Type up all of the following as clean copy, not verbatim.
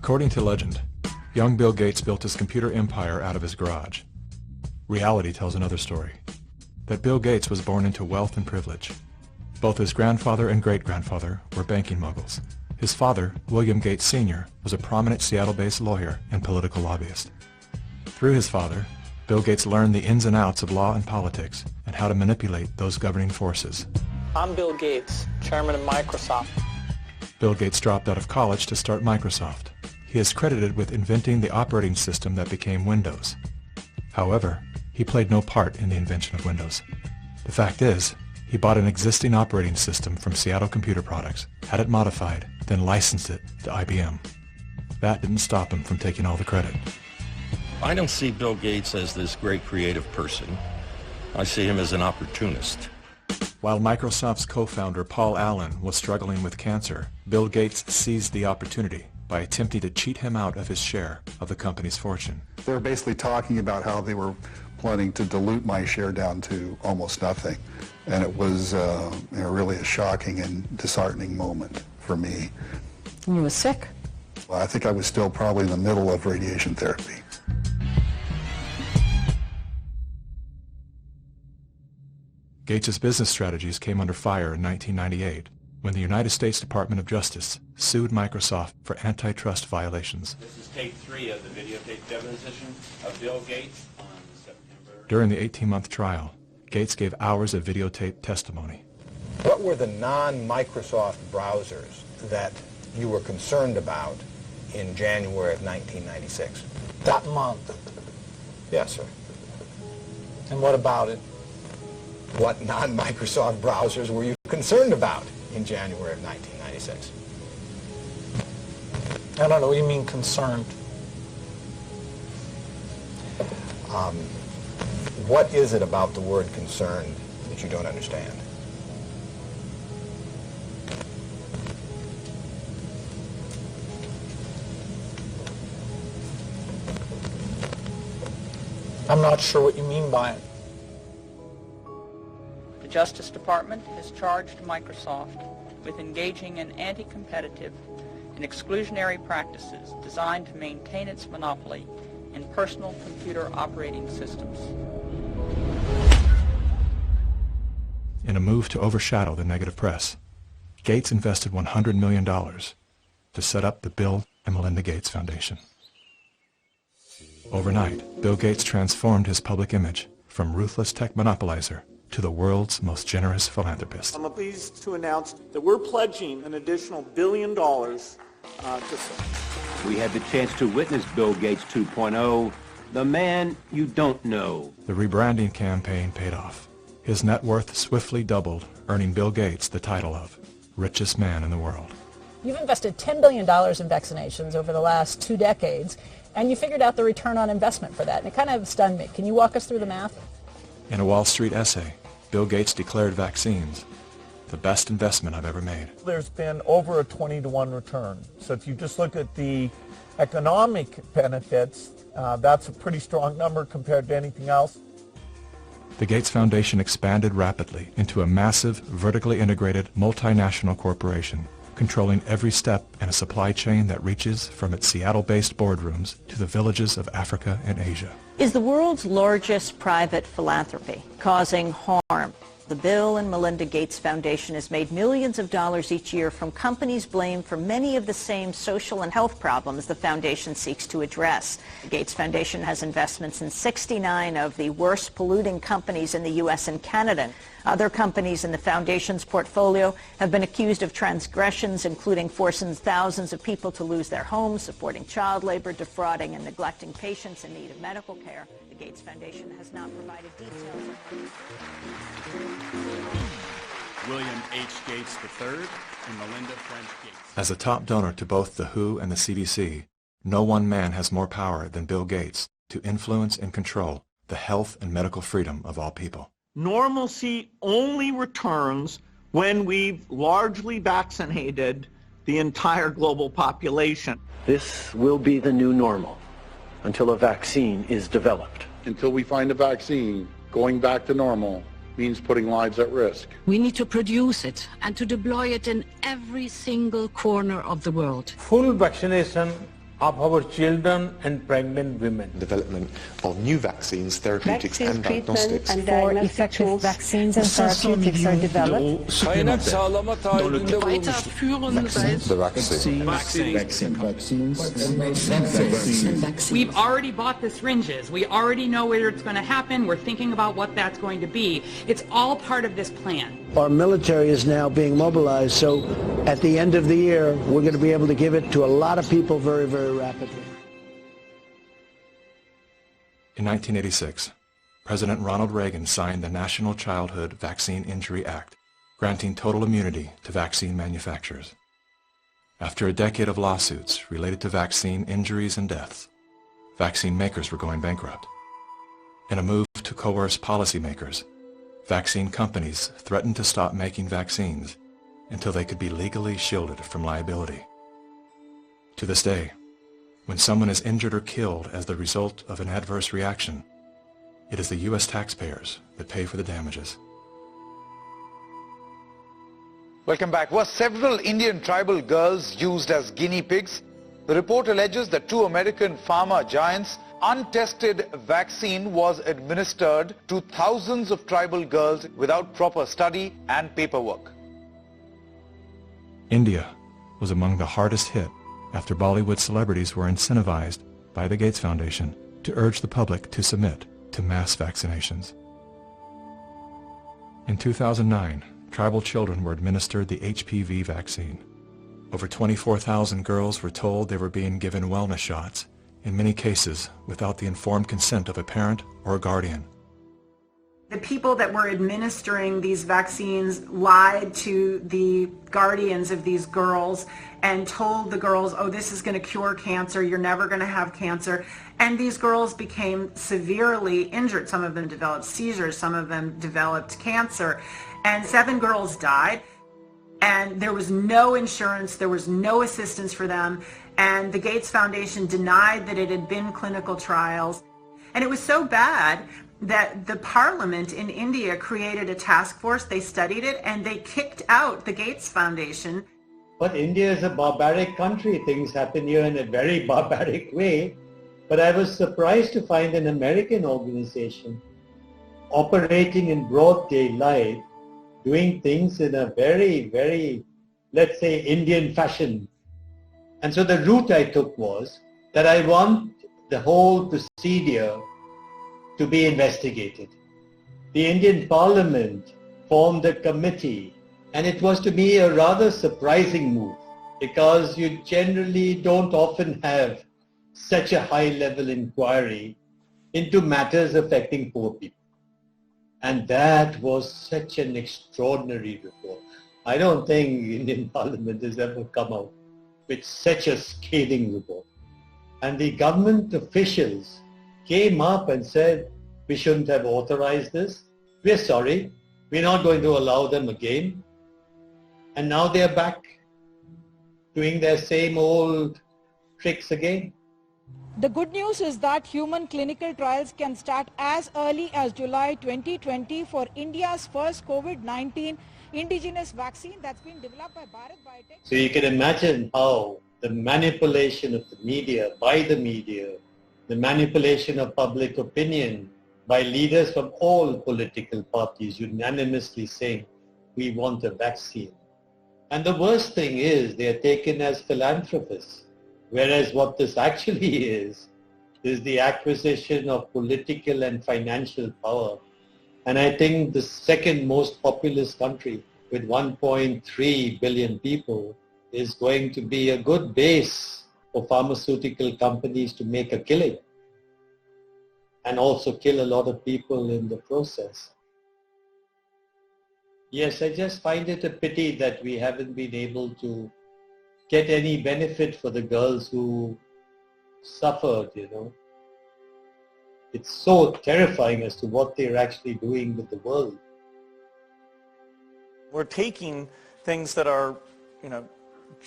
According to legend, young Bill Gates built his computer empire out of his garage. Reality tells another story, that Bill Gates was born into wealth and privilege. Both his grandfather and great-grandfather were banking moguls. His father, William Gates Sr., was a prominent Seattle-based lawyer and political lobbyist. Through his father, Bill Gates learned the ins and outs of law and politics and how to manipulate those governing forces. I'm Bill Gates, chairman of Microsoft. Bill Gates dropped out of college to start Microsoft. He is credited with inventing the operating system that became Windows. However, he played no part in the invention of Windows. The fact is, he bought an existing operating system from Seattle Computer Products, had it modified, then licensed it to IBM. That didn't stop him from taking all the credit. I don't see Bill Gates as this great creative person. I see him as an opportunist. While Microsoft's co-founder Paul Allen was struggling with cancer, Bill Gates seized the opportunity by attempting to cheat him out of his share of the company's fortune. They were basically talking about how they were planning to dilute my share down to almost nothing. And it was really a shocking and disheartening moment for me. And you were sick? Well, I think I was still probably in the middle of radiation therapy. Gates' business strategies came under fire in 1998 when the United States Department of Justice sued Microsoft for antitrust violations. This is tape 3 of the videotape deposition of Bill Gates on September. During the 18-month trial, Gates gave hours of videotape testimony. What were the non-Microsoft browsers that you were concerned about in January of 1996? That month. Yes, sir. And what about it? What non-Microsoft browsers were you concerned about in January of 1996? I don't know what you mean concerned. What is it about the word concerned that you don't understand? I'm not sure what you mean by it. The Justice Department has charged Microsoft with engaging in anti-competitive and exclusionary practices designed to maintain its monopoly in personal computer operating systems. In a move to overshadow the negative press, Gates invested $100 million to set up the Bill and Melinda Gates Foundation. Overnight, Bill Gates transformed his public image from ruthless tech monopolizer to the world's most generous philanthropist. I'm pleased to announce that we're pledging an additional $1 billion to We had the chance to witness Bill Gates 2.0, the man you don't know. The rebranding campaign paid off. His net worth swiftly doubled, earning Bill Gates the title of richest man in the world. You've invested $10 billion in vaccinations over the last 2 decades, and you figured out the return on investment for that, and it kind of stunned me. Can you walk us through the math? In a Wall Street essay, Bill Gates declared vaccines the best investment I've ever made. There's been over a 20-to-1 return. So if you just look at the economic benefits, that's a pretty strong number compared to anything else. The Gates Foundation expanded rapidly into a massive, vertically integrated, multinational corporation, controlling every step in a supply chain that reaches from its Seattle-based boardrooms to the villages of Africa and Asia. Is the world's largest private philanthropy causing harm? The Bill and Melinda Gates Foundation has made millions of dollars each year from companies blamed for many of the same social and health problems the foundation seeks to address. The Gates Foundation has investments in 69 of the worst polluting companies in the U.S. and Canada. Other companies in the foundation's portfolio have been accused of transgressions, including forcing thousands of people to lose their homes, supporting child labor, defrauding and neglecting patients in need of medical care. The Gates Foundation has not provided details. William H. Gates III and Melinda French Gates. As a top donor to both the WHO and the CDC, no one man has more power than Bill Gates to influence and control the health and medical freedom of all people. Normalcy only returns when we've largely vaccinated the entire global population. This will be the new normal until a vaccine is developed. Until we find a vaccine, going back to normal means putting lives at risk. We need to produce it and to deploy it in every single corner of the world. Full vaccination of our children and pregnant women. Development of new vaccines, therapeutics and diagnostics. For effective vaccines and therapeutics are developed. We've already bought the syringes. We already know where it's going to happen. We're thinking about what that's going to be. It's all part of this plan. Our military is now being mobilized, so at the end of the year, we're going to be able to give it to a lot of people very, very rapidly. In 1986, President Ronald Reagan signed the National Childhood Vaccine Injury Act, granting total immunity to vaccine manufacturers. After a decade of lawsuits related to vaccine injuries and deaths, vaccine makers were going bankrupt. In a move to coerce policymakers, vaccine companies threatened to stop making vaccines until they could be legally shielded from liability. To this day, when someone is injured or killed as the result of an adverse reaction, it is the U.S. taxpayers that pay for the damages. Welcome back. Were several Indian tribal girls used as guinea pigs? The report alleges that 2 American pharma giants' untested vaccine was administered to thousands of tribal girls without proper study and paperwork. India was among the hardest hit after Bollywood celebrities were incentivized by the Gates Foundation to urge the public to submit to mass vaccinations. In 2009, tribal children were administered the HPV vaccine. Over 24,000 girls were told they were being given wellness shots, in many cases without the informed consent of a parent or a guardian. The people that were administering these vaccines lied to the guardians of these girls and told the girls, oh, this is going to cure cancer, you're never going to have cancer. And these girls became severely injured. Some of them developed seizures, some of them developed cancer. And 7 girls died. And there was no insurance, there was no assistance for them. And the Gates Foundation denied that it had been clinical trials. And it was so bad that the parliament in India created a task force, they studied it, and they kicked out the Gates Foundation. But India is a barbaric country. Things happen here in a very barbaric way. But I was surprised to find an American organization operating in broad daylight, doing things in a very, very, let's say, Indian fashion. And so the route I took was that I want the whole procedure to be investigated. The Indian Parliament formed a committee, and it was to me a rather surprising move because you generally don't often have such a high-level inquiry into matters affecting poor people. And that was such an extraordinary report. I don't think Indian Parliament has ever come out with such a scathing report. And the government officials came up and said, we shouldn't have authorized this. We're sorry. We're not going to allow them again. And now they're back doing their same old tricks again. The good news is that human clinical trials can start as early as July 2020 for India's first COVID-19 indigenous vaccine that's been developed by Bharat Biotech. So you can imagine how the manipulation of the media, by the media, the manipulation of public opinion by leaders from all political parties unanimously saying, we want a vaccine. And the worst thing is they are taken as philanthropists. Whereas what this actually is the acquisition of political and financial power. And I think the second most populous country with 1.3 billion people is going to be a good base for pharmaceutical companies to make a killing and also kill a lot of people in the process. Yes, I just find it a pity that we haven't been able to get any benefit for the girls who suffered, you know. It's so terrifying as to what they're actually doing with the world. We're taking things that are,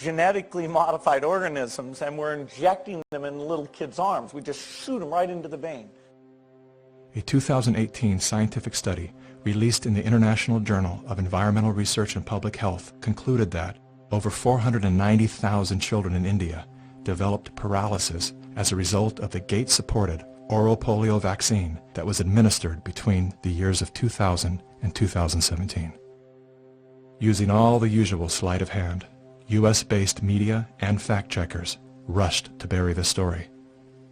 genetically modified organisms and we're injecting them in little kids' arms. We just shoot them right into the vein. A 2018 scientific study released in the International Journal of Environmental Research and Public Health concluded that over 490,000 children in India developed paralysis as a result of the Gates-supported oral polio vaccine that was administered between the years of 2000 and 2017. Using all the usual sleight of hand, U.S.-based media and fact-checkers rushed to bury the story.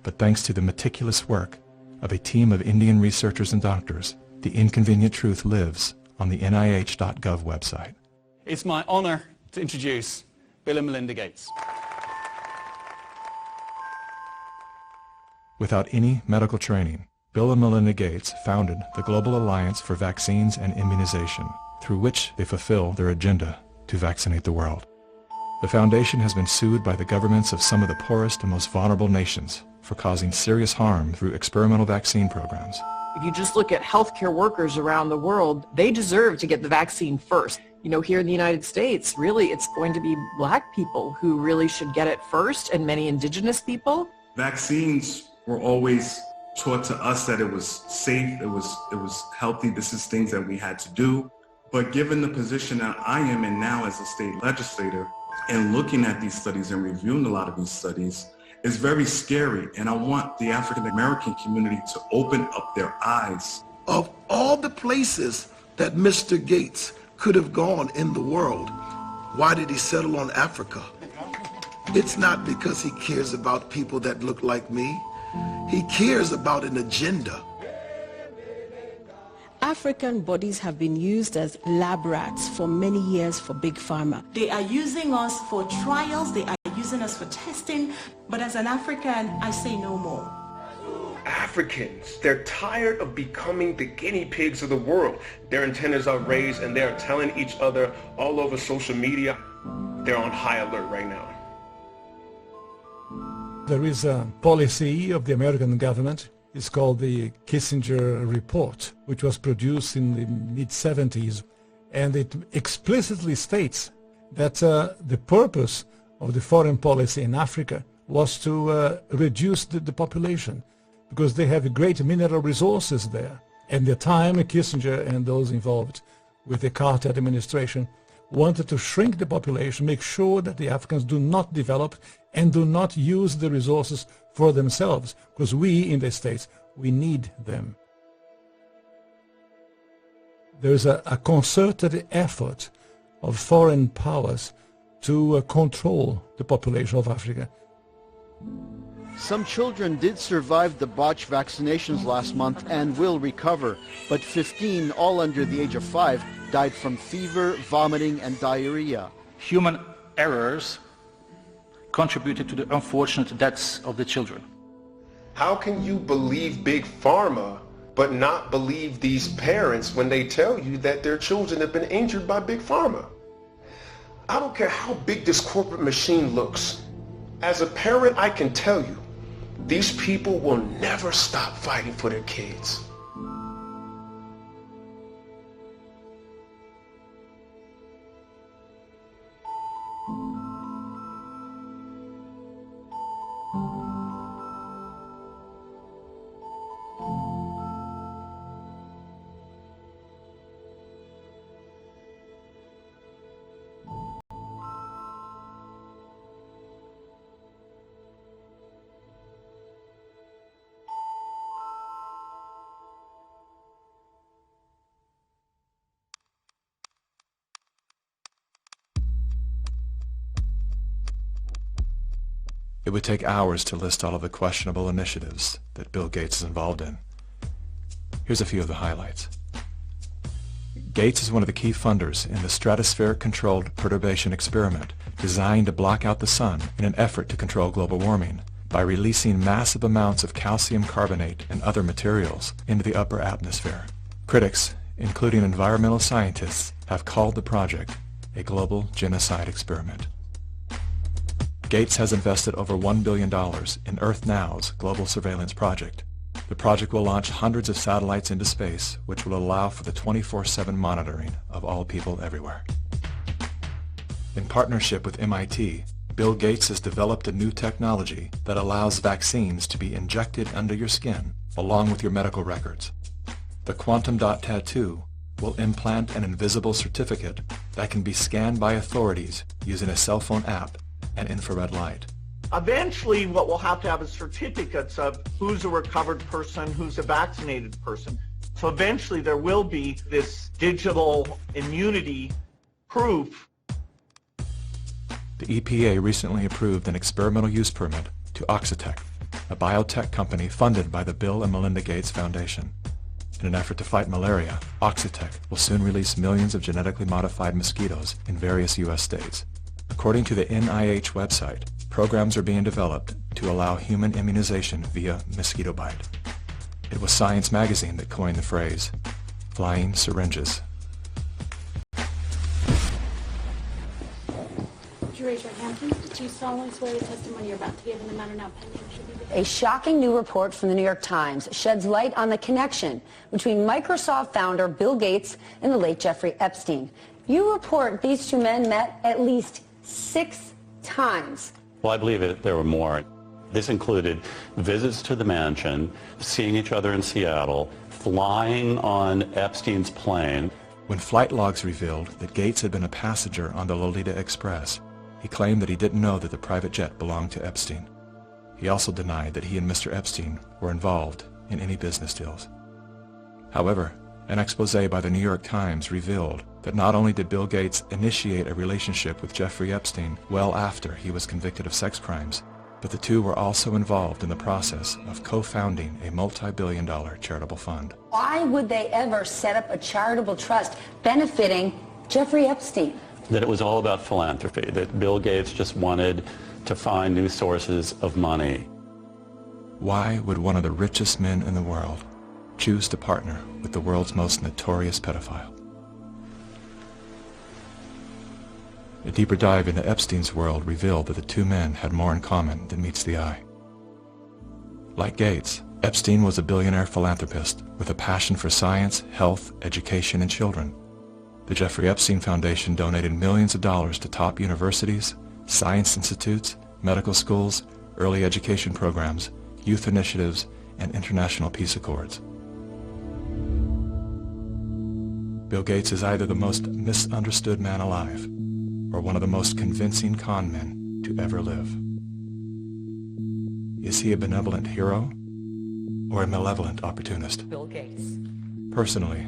But thanks to the meticulous work of a team of Indian researchers and doctors, the inconvenient truth lives on the NIH.gov website. It's my honor to introduce Bill and Melinda Gates. Without any medical training, Bill and Melinda Gates founded the Global Alliance for Vaccines and Immunization, through which they fulfill their agenda to vaccinate the world. The foundation has been sued by the governments of some of the poorest and most vulnerable nations for causing serious harm through experimental vaccine programs. If you just look at healthcare workers around the world, they deserve to get the vaccine first. You know, here in the United States, really it's going to be black people who really should get it first, and many indigenous people. Vaccines were always taught to us that it was safe, it was healthy, this is things that we had to do. But given the position that I am in now as a state legislator, and looking at these studies and reviewing a lot of these studies, is very scary. And I want the African American community to open up their eyes. Of all the places that Mr. Gates could have gone in the world, why did he settle on Africa? It's not because he cares about people that look like me. He cares about an agenda. African bodies have been used as lab rats for many years for Big Pharma. They are using us for trials, they are using us for testing, but as an African, I say no more. Africans, they're tired of becoming the guinea pigs of the world. Their antennas are raised and they're telling each other all over social media. They're on high alert right now. There is a policy of the American government. It's called the Kissinger Report, which was produced in the mid-70s. And it explicitly states that the purpose of the foreign policy in Africa was to reduce the population, because they have great mineral resources there. At the time, Kissinger and those involved with the Carter administration wanted to shrink the population, make sure that the Africans do not develop and do not use the resources for themselves, because we in the States, we need them. There is a concerted effort of foreign powers to control the population of Africa. Some children did survive the botched vaccinations last month and will recover, but 15, all under the age of 5, died from fever, vomiting, and diarrhea. Human errors contributed to the unfortunate deaths of the children. How can you believe Big Pharma but not believe these parents when they tell you that their children have been injured by Big Pharma? I don't care how big this corporate machine looks. As a parent, I can tell you, these people will never stop fighting for their kids. It would take hours to list all of the questionable initiatives that Bill Gates is involved in. Here's a few of the highlights. Gates is one of the key funders in the stratospheric-controlled perturbation experiment designed to block out the sun in an effort to control global warming by releasing massive amounts of calcium carbonate and other materials into the upper atmosphere. Critics, including environmental scientists, have called the project a global genocide experiment. Gates has invested over $1 billion in Earth Now's global surveillance project. The project will launch hundreds of satellites into space, which will allow for the 24/7 monitoring of all people everywhere. In partnership with MIT, Bill Gates has developed a new technology that allows vaccines to be injected under your skin along with your medical records. The quantum dot tattoo will implant an invisible certificate that can be scanned by authorities using a cell phone app and infrared light. Eventually, what we'll have to have is certificates of who's a recovered person, who's a vaccinated person. So eventually there will be this digital immunity proof. The EPA recently approved an experimental use permit to Oxitec, a biotech company funded by the Bill and Melinda Gates Foundation. In an effort to fight malaria, Oxitec will soon release millions of genetically modified mosquitoes in various U.S. states. According to the NIH website, programs are being developed to allow human immunization via mosquito bite. It was Science magazine that coined the phrase, flying syringes. Would you raise your hand, please? Do you solemnly swear the testimony you're about to give in the matter now pending should be the truth? A shocking new report from the New York Times sheds light on the connection between Microsoft founder Bill Gates and the late Jeffrey Epstein. You report these two men met at least 6 times. Well, I believe there were more. This included visits to the mansion, seeing each other in Seattle, flying on Epstein's plane. When flight logs revealed that Gates had been a passenger on the Lolita Express, he claimed that he didn't know that the private jet belonged to Epstein. He also denied that he and Mr. Epstein were involved in any business deals. However, an expose by the New York Times revealed that not only did Bill Gates initiate a relationship with Jeffrey Epstein well after he was convicted of sex crimes, but the two were also involved in the process of co-founding a multi-billion-dollar charitable fund. Why would they ever set up a charitable trust benefiting Jeffrey Epstein? That it was all about philanthropy, that Bill Gates just wanted to find new sources of money. Why would one of the richest men in the world choose to partner with the world's most notorious pedophile? A deeper dive into Epstein's world revealed that the two men had more in common than meets the eye. Like Gates, Epstein was a billionaire philanthropist with a passion for science, health, education, and children. The Jeffrey Epstein Foundation donated millions of dollars to top universities, science institutes, medical schools, early education programs, youth initiatives, and international peace accords. Bill Gates is either the most misunderstood man alive or one of the most convincing con men to ever live. Is he a benevolent hero or a malevolent opportunist? Bill Gates. Personally,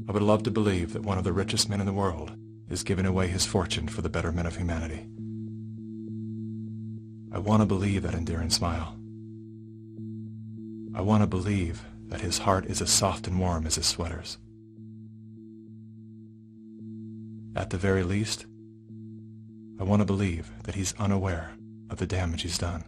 I would love to believe that one of the richest men in the world is giving away his fortune for the betterment of humanity. I want to believe that endearing smile. I want to believe that his heart is as soft and warm as his sweaters. At the very least, I want to believe that he's unaware of the damage he's done.